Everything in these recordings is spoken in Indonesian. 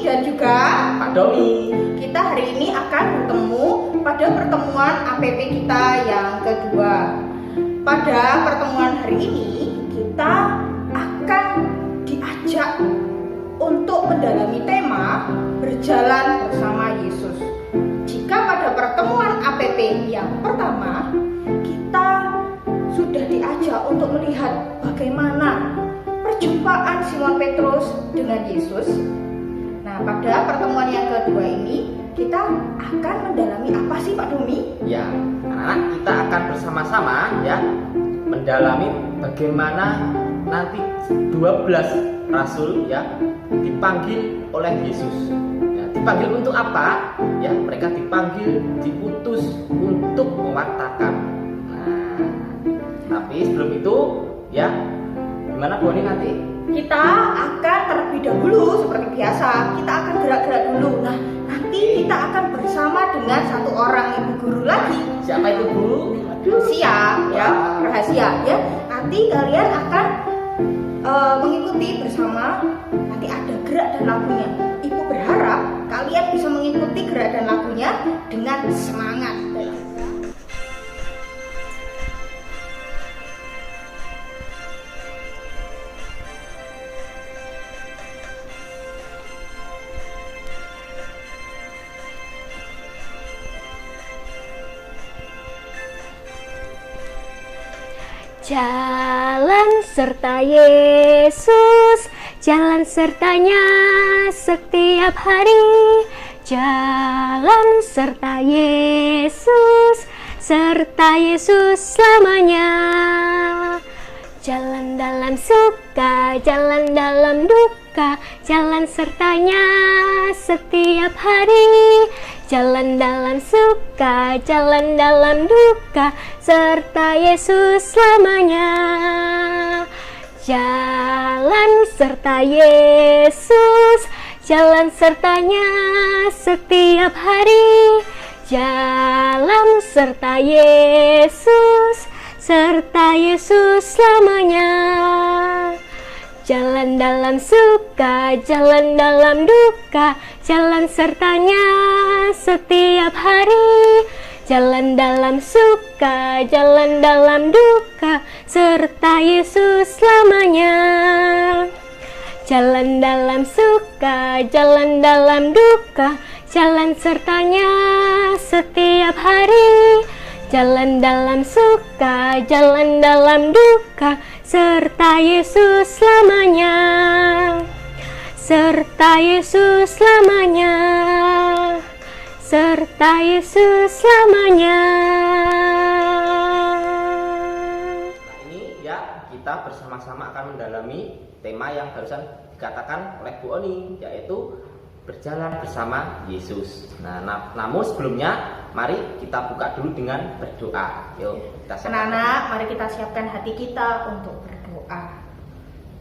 dan juga Pak Doni. Kita hari ini akan bertemu pada pertemuan APP kita yang kedua. Pada pertemuan hari ini kita akan diajak untuk mendalami tema berjalan bersama Yesus. Jika pada pertemuan APP yang pertama kita sudah diajak untuk melihat bagaimana perjumpaan Simon Petrus dengan Yesus. Nah, pada pertemuan yang kedua ini kita akan mendalami apa sih Pak Dumi? Ya, anak-anak kita akan bersama-sama ya mendalami bagaimana nanti 12 rasul ya dipanggil oleh Yesus. Ya, dipanggil untuk apa? Ya, mereka dipanggil, diutus untuk mewartakan. Nah, tapi sebelum itu ya gimana Bu Oni nanti? Kita akan terlebih dahulu seperti biasa, kita akan gerak-gerak dulu. Nah, nanti kita akan bersama dengan satu orang ibu guru lagi. Siapa itu Bu? Rahasia ya, rahasia ya. Nanti kalian akan mengikuti bersama, nanti ada gerak dan lagunya. Ibu berharap kalian bisa mengikuti gerak dan lagunya dengan semangat. Jalan serta Yesus, jalan sertanya setiap hari. Jalan serta Yesus, serta Yesus selamanya. Jalan dalam suka, jalan dalam duka, jalan sertanya setiap hari. Jalan dalam suka, jalan dalam duka, serta Yesus selamanya. Jalan serta Yesus, jalan sertanya setiap hari. Jalan serta Yesus, serta Yesus selamanya. Jalan dalam suka, jalan dalam duka, jalan sertanya setiap hari. Jalan dalam suka, jalan dalam duka, serta Yesus selamanya. Jalan dalam suka, jalan dalam duka, jalan sertanya setiap hari. Jalan dalam suka, jalan dalam duka, serta Yesus selamanya. Serta Yesus selamanya. Serta Yesus selamanya. Nah, ini ya kita bersama-sama akan mendalami tema yang barusan dikatakan oleh Bu Oni, yaitu berjalan bersama Yesus. Nah, namun sebelumnya mari kita buka dulu dengan berdoa. Yuk, kita siapkan. Anak-anak, mari kita siapkan hati kita untuk berdoa.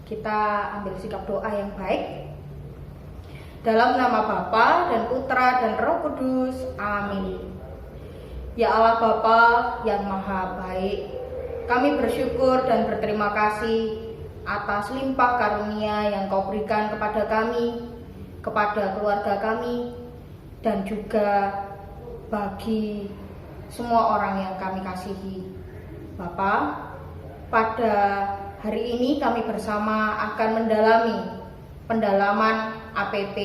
Kita ambil sikap doa yang baik. Dalam nama Bapa dan Putra dan Roh Kudus. Amin. Ya Allah Bapa yang Maha Baik, kami bersyukur dan berterima kasih atas limpah karunia yang Kau berikan kepada kami, kepada keluarga kami, dan juga bagi semua orang yang kami kasihi. Bapa, pada hari ini kami bersama akan mendalami pendalaman APP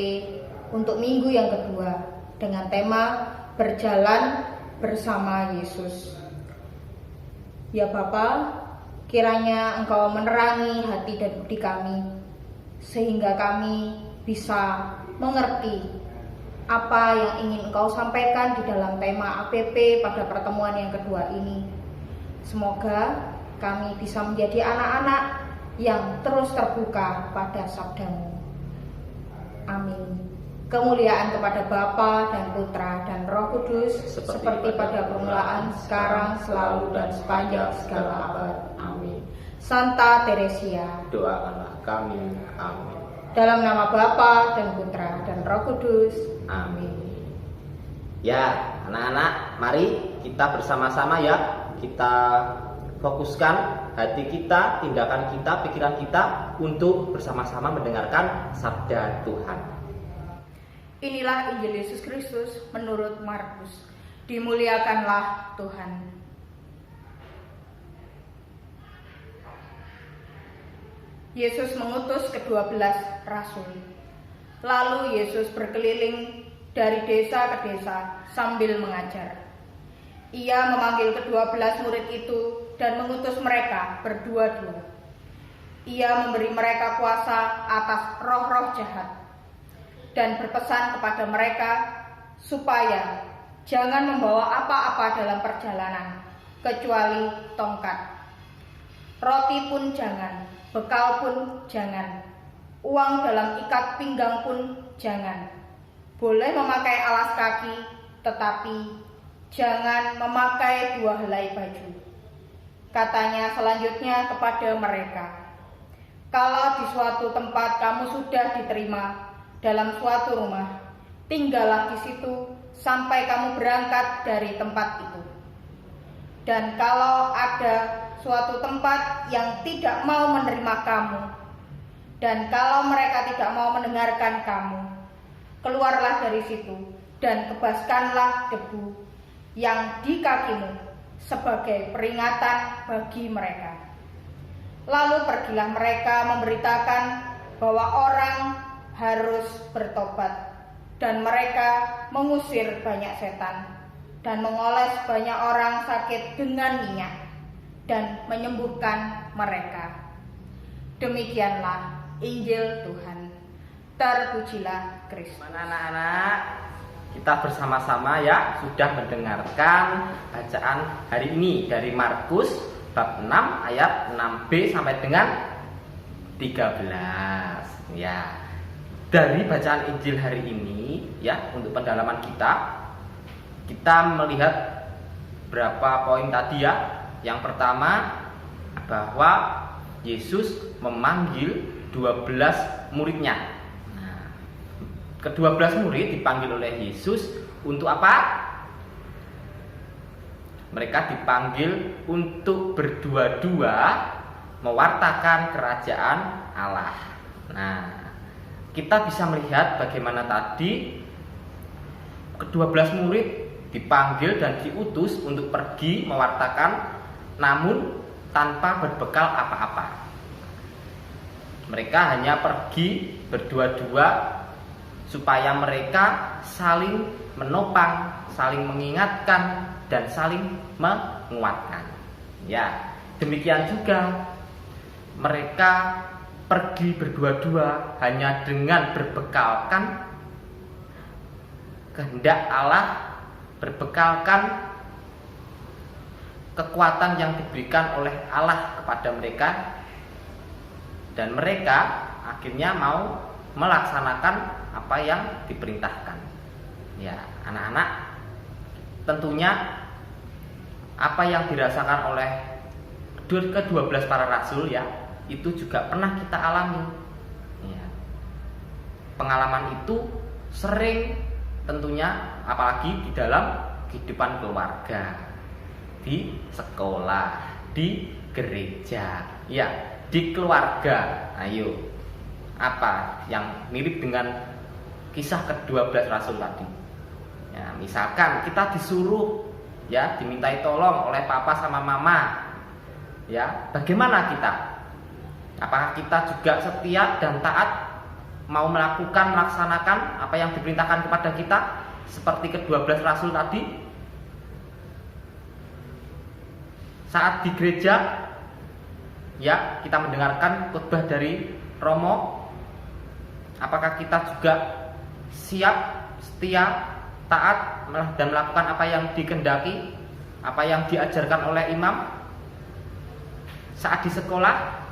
untuk minggu yang kedua dengan tema berjalan bersama Yesus. Ya Bapa, kiranya Engkau menerangi hati dan budi kami, sehingga kami bisa mengerti apa yang ingin Engkau sampaikan di dalam tema APP pada pertemuan yang kedua ini. Semoga kami bisa menjadi anak-anak yang terus terbuka pada sabda-Mu. Amin. Kemuliaan kepada Bapa dan Putra dan Roh Kudus, seperti pada permulaan, sekarang, selalu, dan sepanjang segala abad. Amin. Santa Teresia, doakanlah kami. Amin. Dalam nama Bapa dan Putra dan Roh Kudus. Amin. Ya, anak-anak, mari kita bersama-sama ya, kita fokuskan hati kita, tindakan kita, pikiran kita untuk bersama-sama mendengarkan sabda Tuhan. Inilah Injil Yesus Kristus menurut Markus. Dimuliakanlah Tuhan. Yesus mengutus ke-12 rasul. Lalu Yesus berkeliling dari desa ke desa sambil mengajar. Ia memanggil ke-12 murid itu dan mengutus mereka berdua-dua. Ia memberi mereka kuasa atas roh-roh jahat dan berpesan kepada mereka supaya jangan membawa apa-apa dalam perjalanan kecuali tongkat. Roti pun jangan, bekal pun jangan, uang dalam ikat pinggang pun jangan. Boleh memakai alas kaki, tetapi jangan memakai 2 helai baju. Katanya selanjutnya kepada mereka, kalau di suatu tempat kamu sudah diterima dalam suatu rumah, tinggallah di situ sampai kamu berangkat dari tempat itu. Dan kalau ada suatu tempat yang tidak mau menerima kamu, dan kalau mereka tidak mau mendengarkan kamu, keluarlah dari situ dan kebaskanlah debu yang di kakimu sebagai peringatan bagi mereka. Lalu pergilah mereka memberitakan bahwa orang harus bertobat, dan mereka mengusir banyak setan dan mengoles banyak orang sakit dengan minyak dan menyembuhkan mereka. Demikianlah Injil Tuhan. Terpujilah Kristus. Anak-anak, kita bersama-sama ya sudah mendengarkan bacaan hari ini dari Markus bab 6 ayat 6b sampai dengan 13 ya. Dari bacaan Injil hari ini ya, untuk pendalaman kita melihat berapa poin tadi ya. Yang pertama, bahwa Yesus memanggil 12 muridnya. Nah, ke-12 murid dipanggil oleh Yesus untuk apa? Mereka dipanggil untuk berdua-dua mewartakan kerajaan Allah. Nah, kita bisa melihat bagaimana tadi ke-12 murid dipanggil dan diutus untuk pergi mewartakan, namun tanpa berbekal apa-apa. Mereka hanya pergi berdua-dua supaya mereka saling menopang, saling mengingatkan, dan saling menguatkan. Ya, demikian juga mereka pergi berdua-dua hanya dengan berbekalkan kehendak Allah, berbekalkan kekuatan yang diberikan oleh Allah kepada mereka, dan mereka akhirnya mau melaksanakan apa yang diperintahkan. Ya, anak-anak, tentunya apa yang dirasakan oleh ke-12 para rasul ya, itu juga pernah kita alami ya. Pengalaman itu sering tentunya, apalagi di dalam kehidupan keluarga, di sekolah, di gereja ya, di keluarga. Ayo, apa yang mirip dengan kisah ke-12 rasul tadi ya? Misalkan kita disuruh ya, dimintai tolong oleh papa sama mama ya, bagaimana kita? Apakah kita juga setia dan taat, mau melaksanakan apa yang diperintahkan kepada kita seperti ke-12 rasul tadi? Saat di gereja ya, kita mendengarkan khotbah dari Romo, apakah kita juga siap, setia, taat dan melakukan apa yang dikehendaki, apa yang diajarkan oleh imam? Saat di sekolah,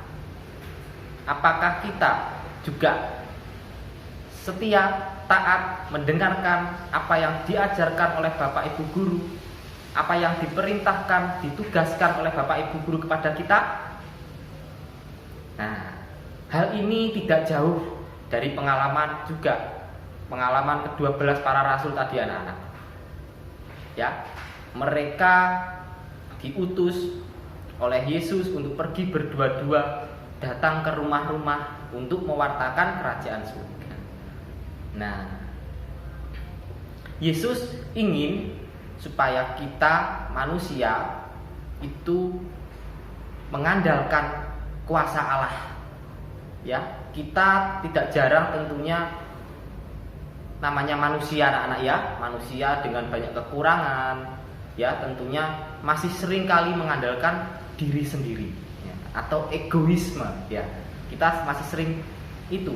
apakah kita juga setia, taat, mendengarkan apa yang diajarkan oleh Bapak Ibu Guru, apa yang diperintahkan, ditugaskan oleh Bapak Ibu Guru kepada kita? Nah, hal ini tidak jauh dari pengalaman juga, pengalaman ke-12 para rasul tadi, anak-anak. Ya, mereka diutus oleh Yesus untuk pergi berdua-dua, datang ke rumah-rumah untuk mewartakan kerajaan surga. Nah, Yesus ingin supaya kita manusia itu mengandalkan kuasa Allah. Ya, kita tidak jarang tentunya namanya manusia, anak-anak ya, manusia dengan banyak kekurangan, ya tentunya masih sering kali mengandalkan diri sendiri, ya, atau egoisme, ya. Kita masih sering itu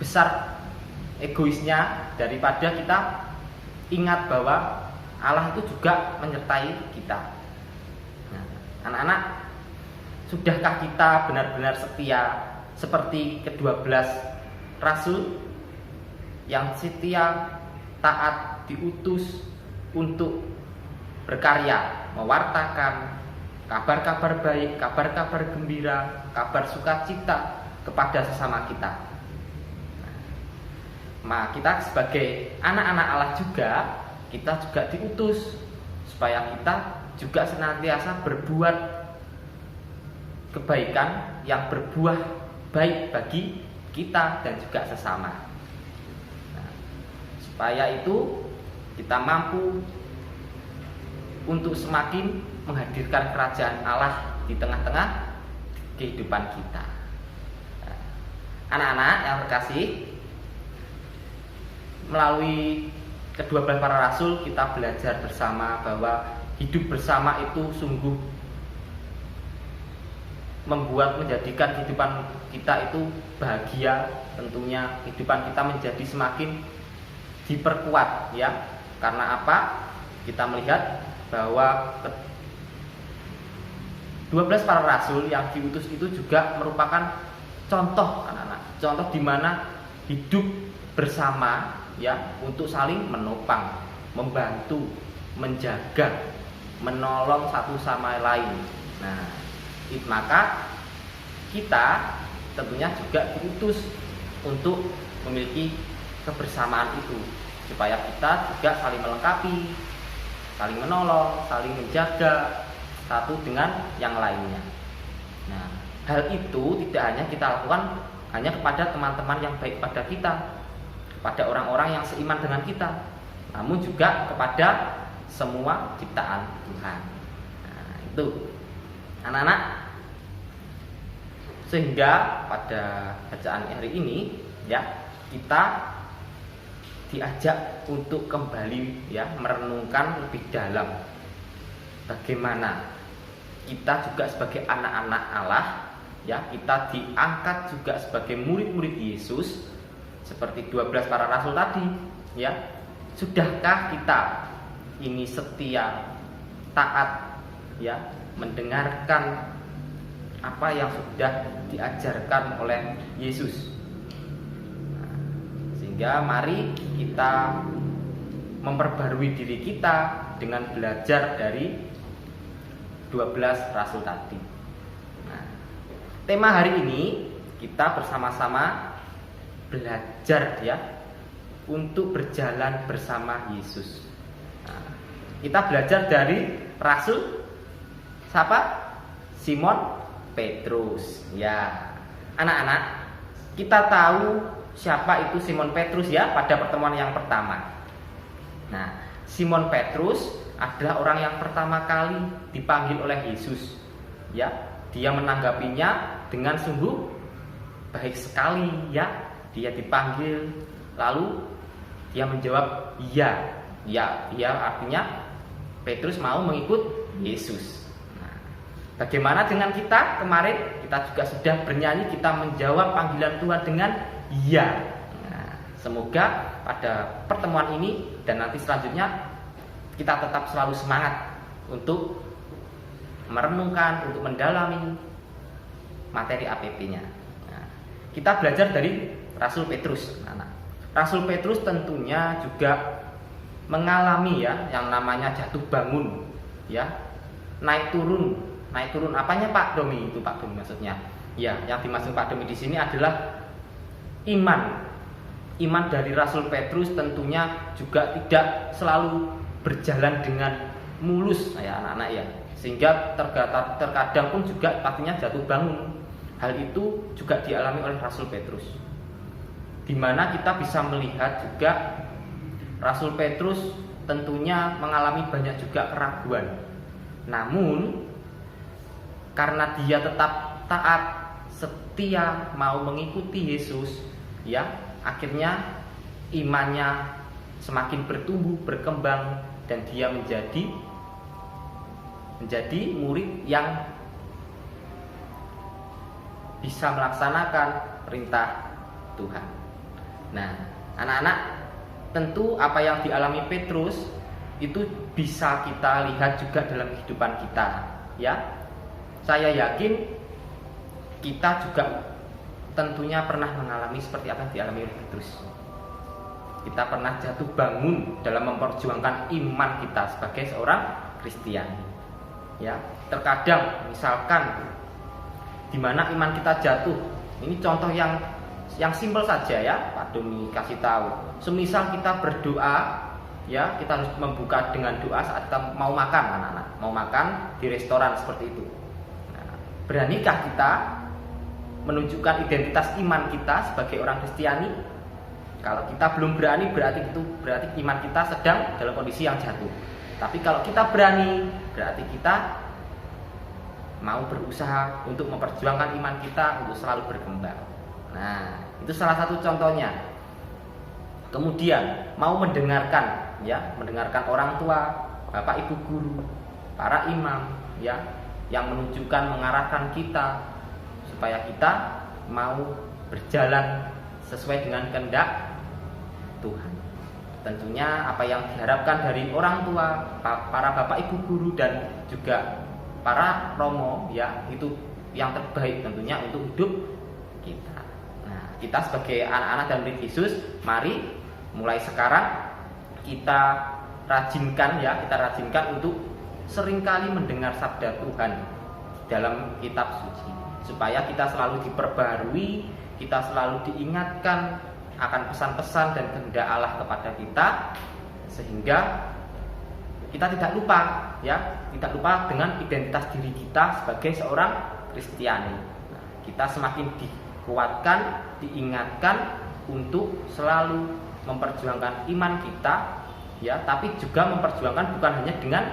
besar egoisnya daripada kita ingat bahwa Allah itu juga menyertai kita. Nah, anak-anak, sudahkah kita benar-benar setia seperti ke-12 rasul yang setia, taat, diutus untuk berkarya, mewartakan kabar-kabar baik, kabar-kabar gembira, kabar sukacita kepada sesama kita. Nah, kita sebagai anak-anak Allah juga, kita juga diutus supaya kita juga senantiasa berbuat kebaikan yang berbuah baik bagi kita dan juga sesama. Nah, supaya itu kita mampu untuk semakin menghadirkan kerajaan Allah di tengah-tengah kehidupan kita. Nah, anak-anak yang terkasih, melalui ke-12 para rasul kita belajar bersama bahwa hidup bersama itu sungguh menjadikan kehidupan kita itu bahagia. Tentunya kehidupan kita menjadi semakin diperkuat, ya. Karena apa? Kita melihat bahwa 12 para rasul yang diutus itu juga merupakan contoh, anak-anak, contoh di mana hidup bersama, ya, untuk saling menopang, membantu, menjaga, menolong satu sama lain. Nah, maka kita tentunya juga diutus untuk memiliki kebersamaan itu, supaya kita juga saling melengkapi, saling menolong, saling menjaga satu dengan yang lainnya. Nah, hal itu tidak hanya kita lakukan hanya kepada teman-teman yang baik pada kita, kepada orang-orang yang seiman dengan kita, namun juga kepada semua ciptaan Tuhan. Nah, itu anak-anak, sehingga pada bacaan hari ini, ya, kita diajak untuk kembali, ya, merenungkan lebih dalam bagaimana kita juga sebagai anak-anak Allah, ya, kita diangkat juga sebagai murid-murid Yesus seperti 12 para rasul tadi, ya. Sudahkah kita ini setia, taat, ya, mendengarkan apa yang sudah diajarkan oleh Yesus? Nah, sehingga mari kita memperbarui diri kita dengan belajar dari 12 rasul tadi. Nah, tema hari ini kita bersama-sama belajar, ya, untuk berjalan bersama Yesus. Nah, kita belajar dari rasul siapa? Simon Petrus, ya. Anak-anak, kita tahu siapa itu Simon Petrus, ya, pada pertemuan yang pertama. Nah, Simon Petrus adalah orang yang pertama kali dipanggil oleh Yesus, ya. Dia menanggapinya dengan sungguh baik sekali, ya. Dia dipanggil, lalu dia menjawab iya. Ya, dia artinya Petrus mau mengikut Yesus. Bagaimana dengan kita? Kemarin kita juga sudah bernyanyi, kita menjawab panggilan Tuhan dengan iya. Nah, semoga pada pertemuan ini dan nanti selanjutnya kita tetap selalu semangat untuk merenungkan, untuk mendalami materi APP-nya. Nah, kita belajar dari Rasul Petrus. Nah, Rasul Petrus tentunya juga mengalami, ya, yang namanya jatuh bangun, ya, naik turun apanya Pak Domi? Itu Pak Domi maksudnya. Ya, yang dimaksud Pak Domi di sini adalah iman. Iman dari Rasul Petrus tentunya juga tidak selalu berjalan dengan mulus, ya anak-anak, ya. Sehingga terkadang pun juga pastinya jatuh bangun. Hal itu juga dialami oleh Rasul Petrus. Di mana kita bisa melihat juga Rasul Petrus tentunya mengalami banyak juga keraguan. Namun karena dia tetap taat, setia, mau mengikuti Yesus, ya, akhirnya imannya semakin bertumbuh, berkembang, dan dia menjadi murid yang bisa melaksanakan perintah Tuhan. Nah, anak-anak, tentu apa yang dialami Petrus itu bisa kita lihat juga dalam kehidupan kita, ya. Saya yakin kita juga tentunya pernah mengalami seperti apa yang dialami oleh Petrus. Kita pernah jatuh bangun dalam memperjuangkan iman kita sebagai seorang Kristiani. Ya, terkadang misalkan di mana iman kita jatuh. Ini contoh yang simpel saja ya, Pak Doni kasih tahu. Semisal kita berdoa, ya, kita harus membuka dengan doa saat kita mau makan, anak-anak. Mau makan di restoran seperti itu. Nah, beranikah kita menunjukkan identitas iman kita sebagai orang Kristiani? Kalau kita belum berani, berarti iman kita sedang dalam kondisi yang jatuh. Tapi kalau kita berani, berarti kita mau berusaha untuk memperjuangkan iman kita untuk selalu berkembang. Nah, itu salah satu contohnya. Kemudian mau mendengarkan, ya, mendengarkan orang tua, bapak ibu guru, para imam, ya, yang menunjukkan, mengarahkan kita supaya kita mau berjalan sesuai dengan kehendak Tuhan. Tentunya apa yang diharapkan dari orang tua, para bapak ibu guru, dan juga para romo, ya, itu yang terbaik tentunya untuk hidup kita. Nah, kita sebagai anak-anak dan murid Yesus, mari mulai sekarang kita rajinkan untuk seringkali mendengar sabda Tuhan dalam kitab suci, supaya kita selalu diperbarui, kita selalu diingatkan akan pesan-pesan dan kehendak Allah kepada kita, sehingga kita tidak lupa, ya, tidak lupa dengan identitas diri kita sebagai seorang Kristiani. Nah, kita semakin dikuatkan, diingatkan untuk selalu memperjuangkan iman kita, ya, tapi juga memperjuangkan bukan hanya dengan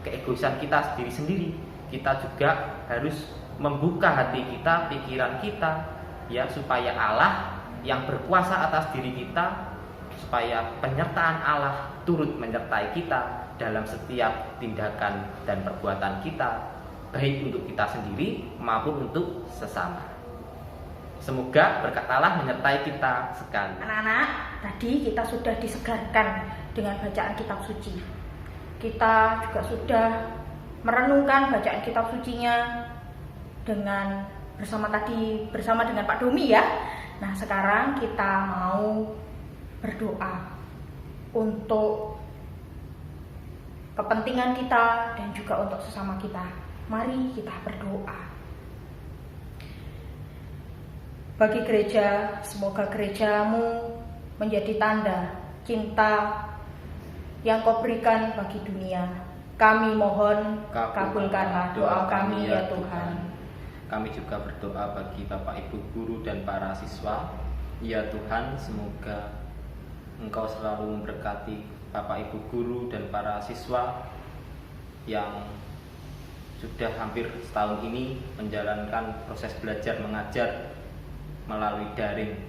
keegoisan kita sendiri. Kita juga harus membuka hati kita, pikiran kita, ya, supaya Allah yang berkuasa atas diri kita, supaya penyertaan Allah turut menyertai kita dalam setiap tindakan dan perbuatan kita, baik untuk kita sendiri maupun untuk sesama. Semoga berkat Allah menyertai kita sekali. Anak-anak, tadi kita sudah disegarkan dengan bacaan kitab suci. Kita juga sudah merenungkan bacaan kitab sucinya bersama dengan Pak Domi, ya. Nah, sekarang kita mau berdoa untuk kepentingan kita dan juga untuk sesama kita. Mari kita berdoa. Bagi gereja, semoga gerejamu menjadi tanda cinta yang kau berikan bagi dunia. Kami mohon, kabulkanlah doa kami ya Tuhan. Kami juga berdoa bagi Bapak Ibu guru dan para siswa. Ya Tuhan, semoga Engkau selalu memberkati Bapak Ibu guru dan para siswa yang sudah hampir setahun ini menjalankan proses belajar mengajar melalui daring,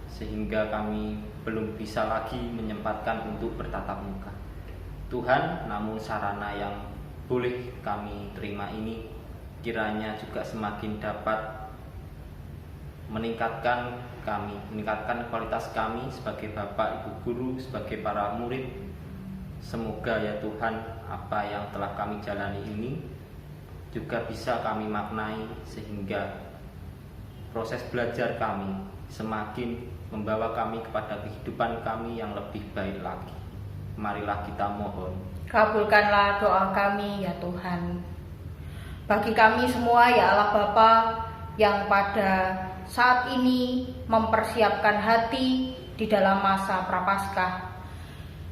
sehingga kami belum bisa lagi menyempatkan untuk bertatap muka. Tuhan, namun sarana yang boleh kami terima ini kiranya juga semakin dapat meningkatkan kualitas kami sebagai Bapak Ibu guru, sebagai para murid. Semoga ya Tuhan, apa yang telah kami jalani ini juga bisa kami maknai, sehingga proses belajar kami semakin membawa kami kepada kehidupan kami yang lebih baik lagi. Marilah kita mohon. Kabulkanlah doa kami ya Tuhan. Bagi kami semua ya Allah Bapa yang pada saat ini mempersiapkan hati di dalam masa Prapaskah.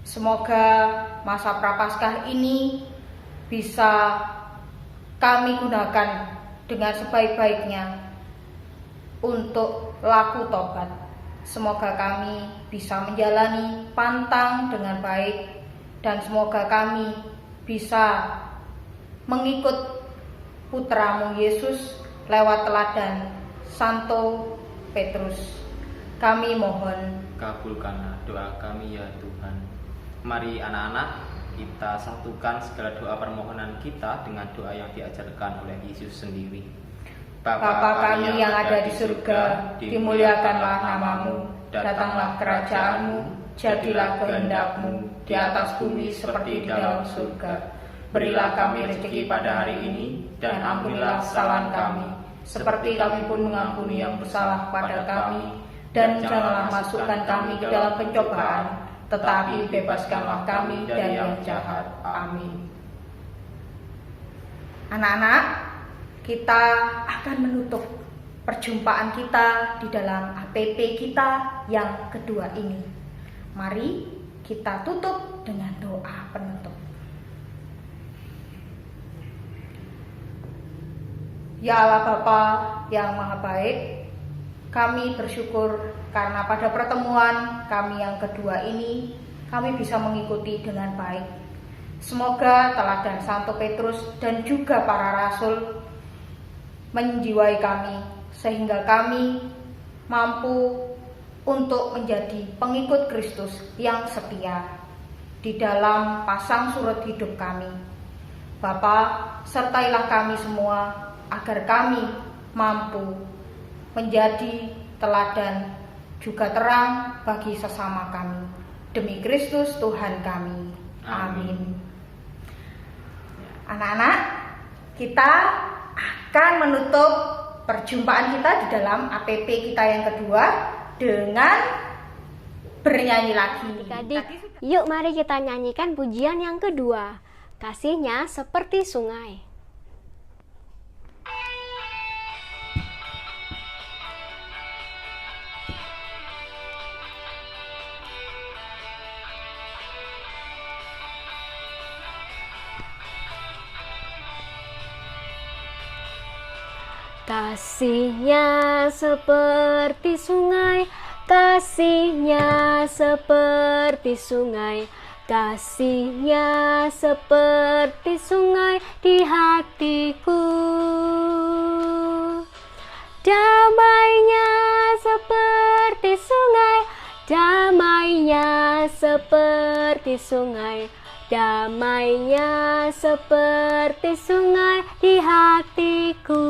Semoga masa Prapaskah ini bisa kami gunakan dengan sebaik-baiknya untuk laku tobat. Semoga kami bisa menjalani pantang dengan baik, dan semoga kami bisa mengikut putramu Yesus lewat teladan Santo Petrus. Kami mohon, kabulkanlah doa kami ya Tuhan. Mari anak-anak, kita satukan segala doa permohonan kita dengan doa yang diajarkan oleh Yesus sendiri. Bapa kami yang ada di surga, dimuliakanlah namamu, datanglah kerajaanmu, jadilah kehendak-mu di atas bumi seperti di dalam surga. Berilah kami rezeki pada hari ini, dan ampunilah kesalahan kami, seperti kami pun mengampuni yang bersalah pada kami. Dan janganlah masukkan kami ke dalam pencobaan, tetapi bebaskanlah kami dari yang jahat. Amin. Anak-anak, kita akan menutup perjumpaan kita di dalam APP kita yang kedua ini. Mari kita tutup dengan doa penutup. Ya Allah Bapa yang Maha Baik, kami bersyukur karena pada pertemuan kami yang kedua ini kami bisa mengikuti dengan baik. Semoga teladan Santo Petrus dan juga para rasul menjiwai kami sehingga kami mampu untuk menjadi pengikut Kristus yang setia di dalam pasang surut hidup kami. Bapa, sertailah kami semua agar kami mampu menjadi teladan juga terang bagi sesama kami. Demi Kristus Tuhan kami. Amin. Anak-anak, kita akan menutup perjumpaan kita di dalam APP kita yang kedua dengan bernyanyi lagi. Adik-adik, yuk mari kita nyanyikan pujian yang kedua. Kasihnya seperti sungai. Kasihnya seperti sungai, kasihnya seperti sungai, kasihnya seperti sungai di hatiku. Damainya seperti sungai, damainya seperti sungai, damainya seperti sungai di hatiku.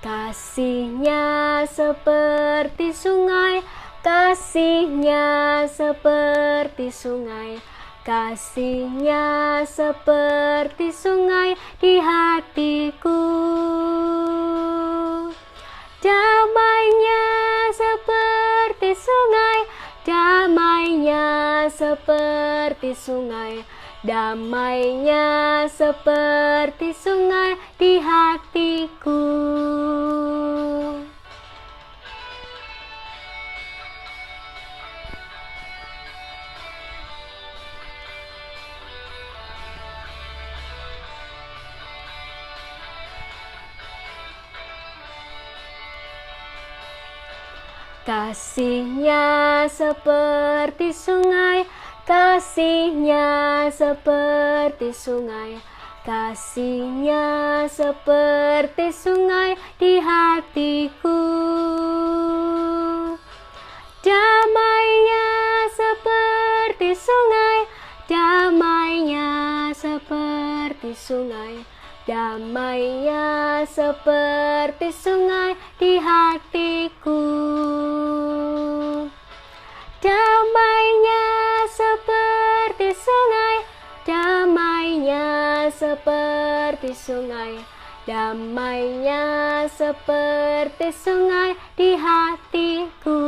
Kasihnya seperti sungai, kasihnya seperti sungai, kasihnya seperti sungai di hatiku. Damainya seperti sungai, damainya seperti sungai, damainya seperti sungai di hatiku. Kasihnya seperti sungai, kasihnya seperti sungai, kasihnya seperti sungai di hatiku. Damainya seperti sungai, damainya seperti sungai, damainya seperti sungai di hatiku. Damainya seperti sungai, damainya seperti sungai, damainya seperti sungai di hatiku.